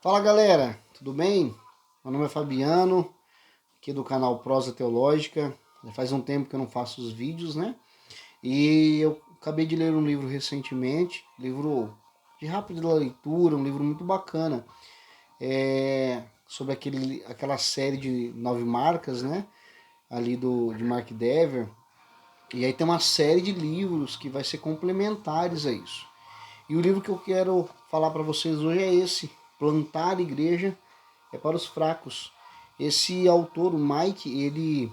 Fala galera, tudo bem? Meu nome é Fabiano, aqui do canal Prosa Teológica. Já faz um tempo que eu não faço os vídeos, né? E eu acabei de ler um livro recentemente, livro de rápida leitura, um livro muito bacana, sobre aquela série de 9 marcas, né? De Mark Dever. E aí tem uma série de livros que vai ser complementares a isso. E o livro que eu quero falar para vocês hoje é esse, Plantar Igreja é para os Fracos. Esse autor, o Mike, ele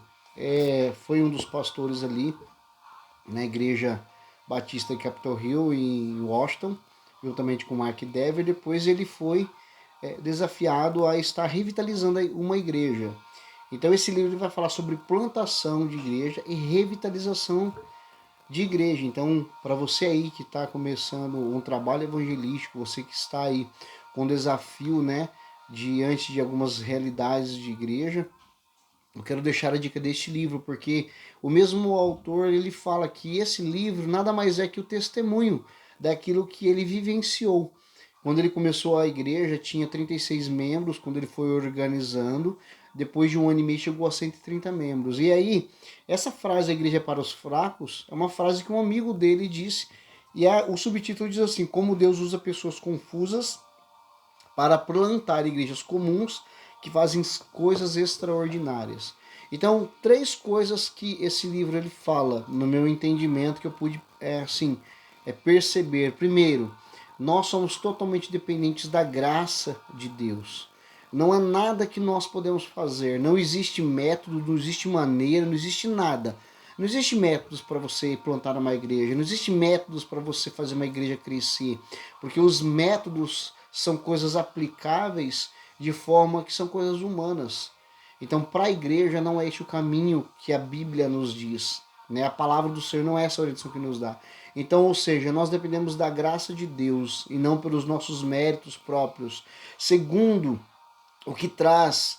foi um dos pastores ali na Igreja Batista de Capitol Hill, em Washington, juntamente com Mark Dever. Depois ele foi desafiado a estar revitalizando uma igreja. Então esse livro vai falar sobre plantação de igreja e revitalização de igreja. Então, para você aí que está começando um trabalho evangelístico, você que está aí com desafio, né, diante de algumas realidades de igreja, eu quero deixar a dica deste livro, porque o mesmo autor ele fala que esse livro nada mais é que o testemunho daquilo que ele vivenciou. Quando ele começou a igreja, tinha 36 membros, quando ele foi organizando, depois de um ano e meio chegou a 130 membros. E aí, essa frase, a igreja é para os fracos, é uma frase que um amigo dele disse, e o subtítulo diz assim: como Deus usa pessoas confusas para plantar igrejas comuns que fazem coisas extraordinárias. Então, três coisas que esse livro ele fala, no meu entendimento, que eu pude perceber. Primeiro, nós somos totalmente dependentes da graça de Deus. Não há nada que nós podemos fazer. Não existe método, não existe maneira, não existe nada. Não existe métodos para você plantar uma igreja, não existe métodos para você fazer uma igreja crescer, porque os métodos são coisas aplicáveis de forma que são coisas humanas. Então, para a igreja não é este o caminho que a Bíblia nos diz, né? A palavra do Senhor não é essa orientação que nos dá. Então, ou seja, nós dependemos da graça de Deus e não pelos nossos méritos próprios. Segundo, o que traz,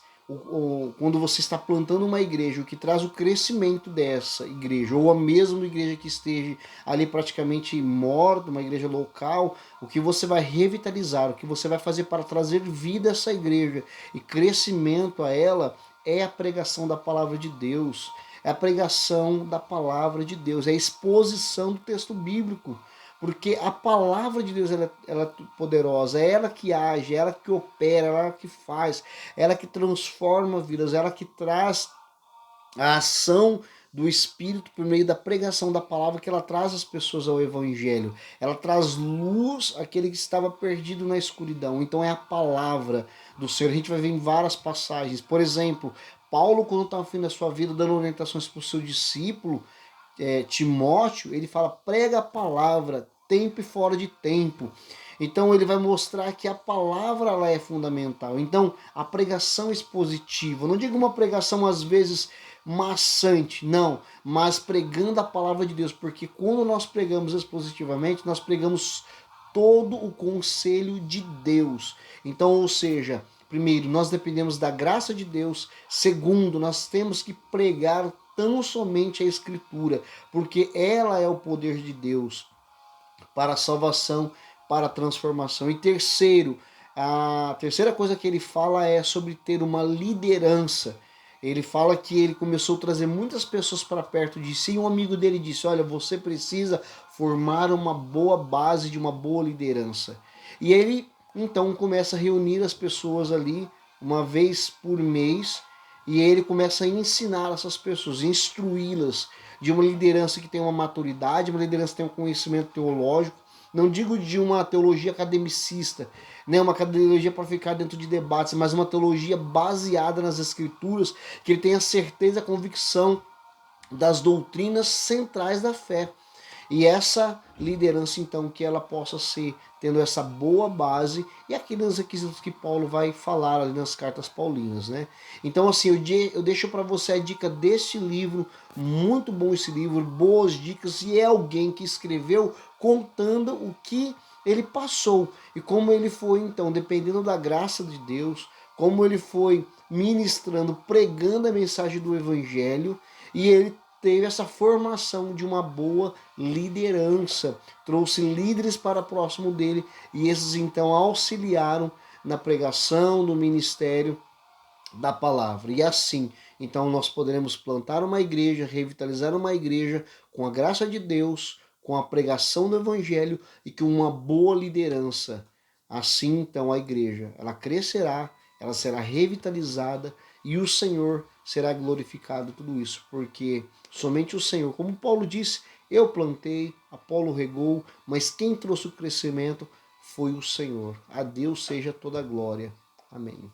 quando você está plantando uma igreja, o que traz o crescimento dessa igreja, ou a mesma igreja que esteja ali praticamente morta, uma igreja local, o que você vai revitalizar, o que você vai fazer para trazer vida a essa igreja e crescimento a ela, é a pregação da palavra de Deus. É a pregação da palavra de Deus, é a exposição do texto bíblico. Porque a palavra de Deus ela é poderosa, é ela que age, é ela que opera, é ela que faz, é ela que transforma vidas, é ela que traz a ação do Espírito por meio da pregação da palavra, que ela traz as pessoas ao Evangelho. Ela traz luz àquele que estava perdido na escuridão. Então é a palavra do Senhor. A gente vai ver em várias passagens. Por exemplo, Paulo, quando está no fim da sua vida, dando orientações para o seu discípulo, Timóteo, ele fala: prega a palavra, tempo e fora de tempo. Então ele vai mostrar que a palavra ela é fundamental. Então a pregação expositiva, não digo uma pregação às vezes maçante, não, mas pregando a palavra de Deus, porque quando nós pregamos expositivamente, nós pregamos todo o conselho de Deus. Então, ou seja, primeiro, nós dependemos da graça de Deus. Segundo, nós temos que pregar tão somente a Escritura, porque ela é o poder de Deus para a salvação, para a transformação. E terceiro, a terceira coisa que ele fala é sobre ter uma liderança. Ele fala que ele começou a trazer muitas pessoas para perto de si, e um amigo dele disse: olha, você precisa formar uma boa base de uma boa liderança. E ele então começa a reunir as pessoas ali uma vez por mês, e ele começa a ensinar essas pessoas, instruí-las de uma liderança que tem uma maturidade, uma liderança que tem um conhecimento teológico. Não digo de uma teologia academicista, né, uma teologia para ficar dentro de debates, mas uma teologia baseada nas escrituras, que ele tenha certeza, a convicção das doutrinas centrais da fé. E essa liderança, então, que ela possa ser tendo essa boa base e aqueles requisitos que Paulo vai falar ali nas cartas paulinas, né? Então, assim, eu deixo para você a dica desse livro, muito bom esse livro, boas dicas, e é alguém que escreveu contando o que ele passou e como ele foi, então, dependendo da graça de Deus, como ele foi ministrando, pregando a mensagem do evangelho, e ele teve essa formação de uma boa liderança, trouxe líderes para próximo dele, e esses então auxiliaram na pregação, no ministério da palavra. E assim, então nós poderemos plantar uma igreja, revitalizar uma igreja com a graça de Deus, com a pregação do evangelho e com uma boa liderança. Assim, então, a igreja, ela crescerá, ela será revitalizada e o Senhor será glorificado tudo isso, porque somente o Senhor, como Paulo disse, eu plantei, Apolo regou, mas quem trouxe o crescimento foi o Senhor. A Deus seja toda a glória. Amém.